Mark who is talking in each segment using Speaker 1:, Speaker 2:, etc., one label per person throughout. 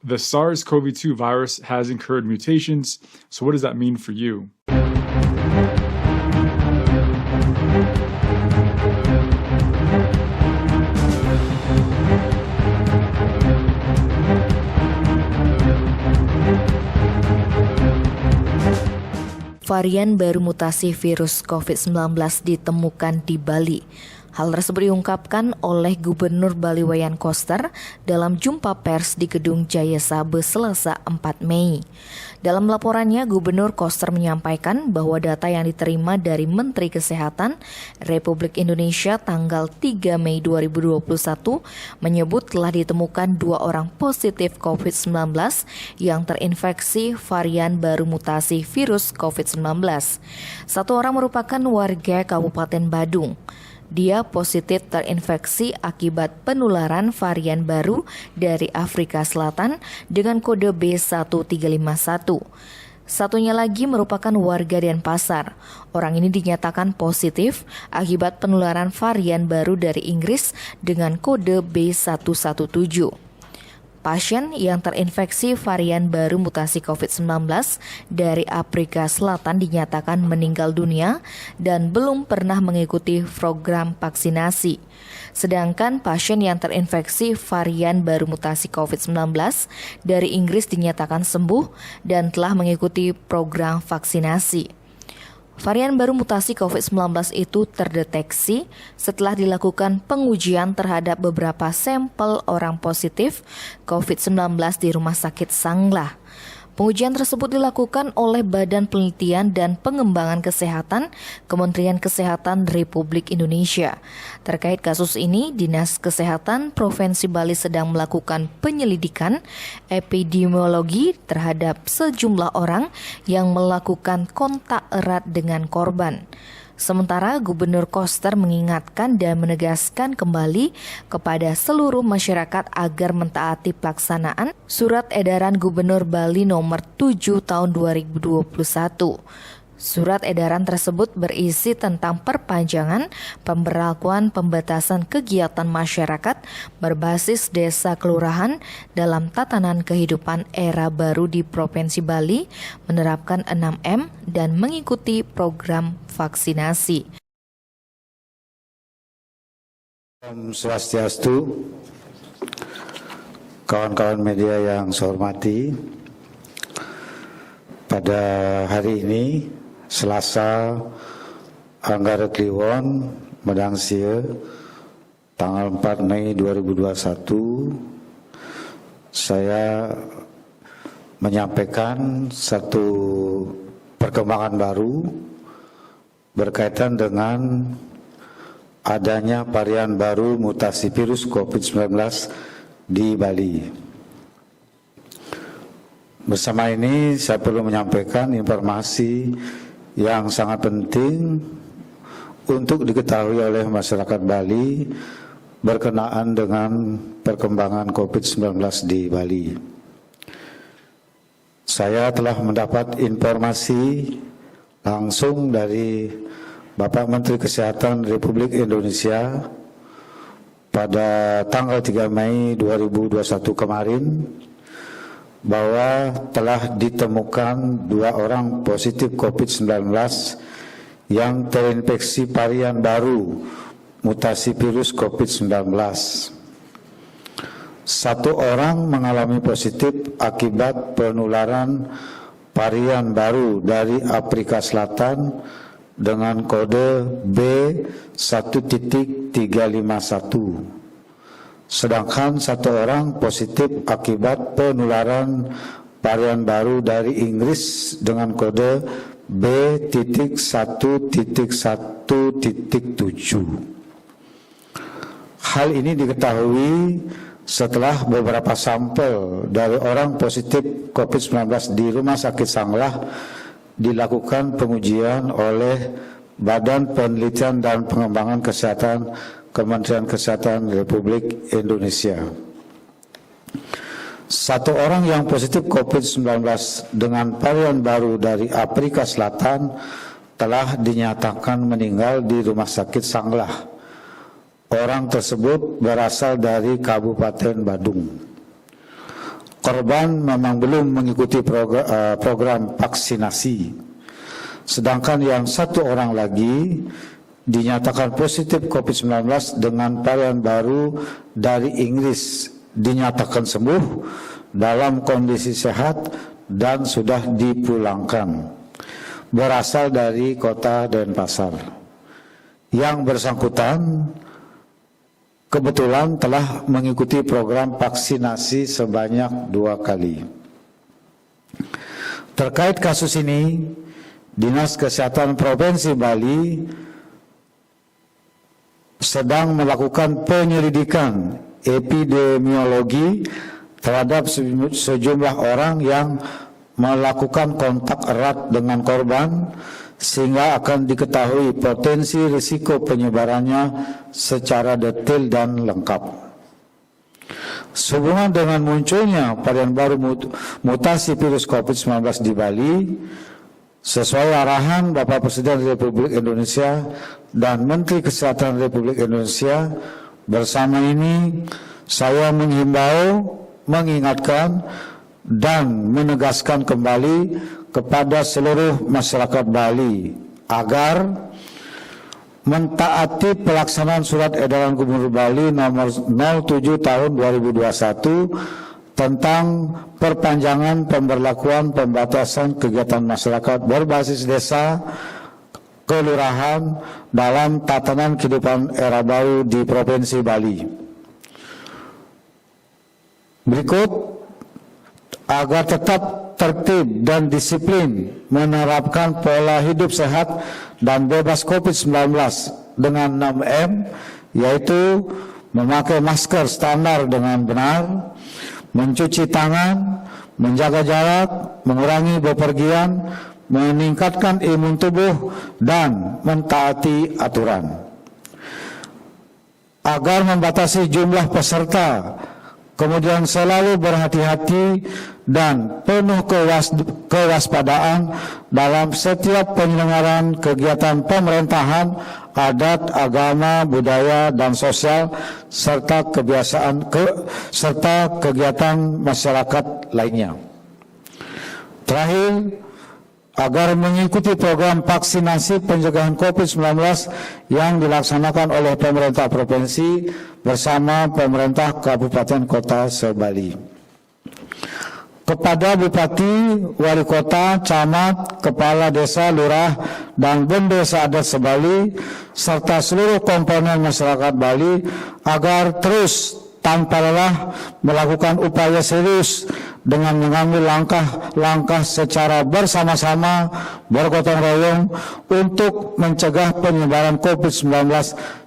Speaker 1: The SARS-CoV-2 virus has incurred mutations, so what does that mean for you?
Speaker 2: Varian baru mutasi virus COVID-19 ditemukan di Bali. Hal tersebut diungkapkan oleh Gubernur Bali Wayan Koster dalam jumpa pers di Gedung Jaya Sabe Selasa 4 Mei. Dalam laporannya, Gubernur Koster menyampaikan bahwa data yang diterima dari Menteri Kesehatan Republik Indonesia tanggal 3 Mei 2021 menyebut telah ditemukan 2 orang positif COVID-19 yang terinfeksi varian baru mutasi virus COVID-19. Satu orang merupakan warga Kabupaten Badung. Dia positif terinfeksi akibat penularan varian baru dari Afrika Selatan dengan kode B1351. Satunya lagi merupakan warga Denpasar. Orang ini dinyatakan positif akibat penularan varian baru dari Inggris dengan kode B117. Pasien yang terinfeksi varian baru mutasi COVID-19 dari Afrika Selatan dinyatakan meninggal dunia dan belum pernah mengikuti program vaksinasi. Sedangkan pasien yang terinfeksi varian baru mutasi COVID-19 dari Inggris dinyatakan sembuh dan telah mengikuti program vaksinasi. Varian baru mutasi COVID-19 itu terdeteksi setelah dilakukan pengujian terhadap beberapa sampel orang positif COVID-19 di Rumah Sakit Sanglah. Pengujian tersebut dilakukan oleh Badan Penelitian dan Pengembangan Kesehatan Kementerian Kesehatan Republik Indonesia. Terkait kasus ini, Dinas Kesehatan Provinsi Bali sedang melakukan penyelidikan epidemiologi terhadap sejumlah orang yang melakukan kontak erat dengan korban. Sementara Gubernur Koster mengingatkan dan menegaskan kembali kepada seluruh masyarakat agar mentaati pelaksanaan Surat Edaran Gubernur Bali nomor 7 tahun 2021. Surat edaran tersebut berisi tentang perpanjangan pemberlakuan pembatasan kegiatan masyarakat berbasis desa kelurahan dalam tatanan kehidupan era baru di Provinsi Bali, menerapkan 6M dan mengikuti program vaksinasi.
Speaker 3: Om Swastiastu, kawan-kawan media yang saya hormati, pada hari ini Selasa Anggara Kliwon Medangsia tanggal 4 Mei 2021, saya menyampaikan satu perkembangan baru berkaitan dengan adanya varian baru mutasi virus COVID-19 di Bali. Bersama ini saya perlu menyampaikan informasi yang sangat penting untuk diketahui oleh masyarakat Bali berkenaan dengan perkembangan COVID-19 di Bali. Saya telah mendapat informasi langsung dari Bapak Menteri Kesehatan Republik Indonesia pada tanggal 3 Mei 2021 kemarin bahwa telah ditemukan 2 orang positif COVID-19 yang terinfeksi varian baru mutasi virus COVID-19. 1 orang mengalami positif akibat penularan varian baru dari Afrika Selatan dengan kode B1.351. Sedangkan 1 orang positif akibat penularan varian baru dari Inggris dengan kode B.1.1.7. Hal ini diketahui setelah beberapa sampel dari orang positif COVID-19 di Rumah Sakit Sanglah dilakukan pengujian oleh Badan Penelitian dan Pengembangan Kesehatan Kementerian Kesehatan Republik Indonesia. 1 orang yang positif COVID-19 dengan varian baru dari Afrika Selatan telah dinyatakan meninggal di Rumah Sakit Sanglah. Orang tersebut berasal dari Kabupaten Badung. korban memang belum mengikuti program vaksinasi. Sedangkan yang satu orang lagi dinyatakan positif COVID-19 dengan varian baru dari Inggris, dinyatakan sembuh dalam kondisi sehat dan sudah dipulangkan, berasal dari kota Denpasar. Yang bersangkutan kebetulan telah mengikuti program vaksinasi sebanyak 2 kali. Terkait kasus ini, Dinas Kesehatan Provinsi Bali sedang melakukan penyelidikan epidemiologi terhadap sejumlah orang yang melakukan kontak erat dengan korban, sehingga akan diketahui potensi risiko penyebarannya secara detail dan lengkap. Sehubungan dengan munculnya varian baru mutasi virus COVID-19 di Bali, sesuai arahan Bapak Presiden Republik Indonesia dan Menteri Kesehatan Republik Indonesia, bersama ini saya menghimbau, mengingatkan, dan menegaskan kembali kepada seluruh masyarakat Bali agar mentaati pelaksanaan Surat Edaran Gubernur Bali nomor 07 tahun 2021 tentang perpanjangan pemberlakuan pembatasan kegiatan masyarakat berbasis desa kelurahan dalam tatanan kehidupan era baru di Provinsi Bali. Berikut, agar tetap tertib dan disiplin menerapkan pola hidup sehat dan bebas COVID-19 dengan 6M, yaitu memakai masker standar dengan benar, mencuci tangan, menjaga jarak, mengurangi bepergian, meningkatkan imun tubuh, dan mentaati aturan. Agar membatasi jumlah peserta, kemudian selalu berhati-hati dan penuh kewaspadaan dalam setiap penyelenggaraan kegiatan pemerintahan, adat, agama, budaya, dan sosial, serta kegiatan masyarakat lainnya. Terakhir, agar mengikuti program vaksinasi pencegahan COVID-19 yang dilaksanakan oleh pemerintah provinsi bersama pemerintah Kabupaten Kota se-Bali. Kepada Bupati, Wali Kota, Camat, Kepala Desa, Lurah, dan Bendesa Adat se-Bali, serta seluruh komponen masyarakat Bali agar terus tanpa lelah melakukan upaya serius dengan mengambil langkah-langkah secara bersama-sama, bergotong royong untuk mencegah penyebaran COVID-19,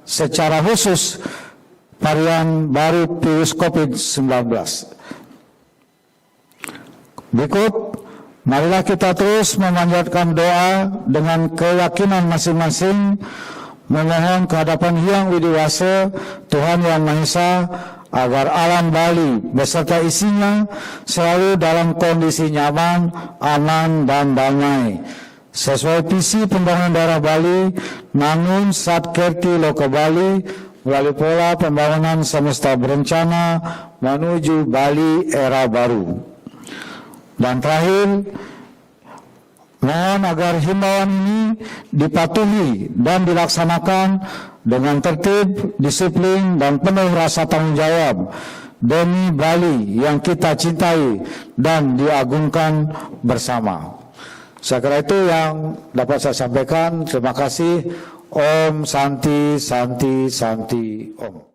Speaker 3: secara khusus varian baru virus COVID-19. Berikut, marilah kita terus memanjatkan doa dengan keyakinan masing-masing, memohon kehadapan Hyang Widiwasa, Tuhan Yang Maha Esa, agar alam Bali beserta isinya selalu dalam kondisi nyaman, aman, dan damai. Sesuai visi pembangunan daerah Bali, Nangun Satkerti Loka Bali, melalui pola pembangunan semesta berencana menuju Bali era baru. Dan terakhir, mohon agar himbauan ini dipatuhi dan dilaksanakan dengan tertib, disiplin, dan penuh rasa tanggung jawab demi Bali yang kita cintai dan diagungkan bersama. Saya kira itu yang dapat saya sampaikan. Terima kasih. Om Santi Santi Santi Om.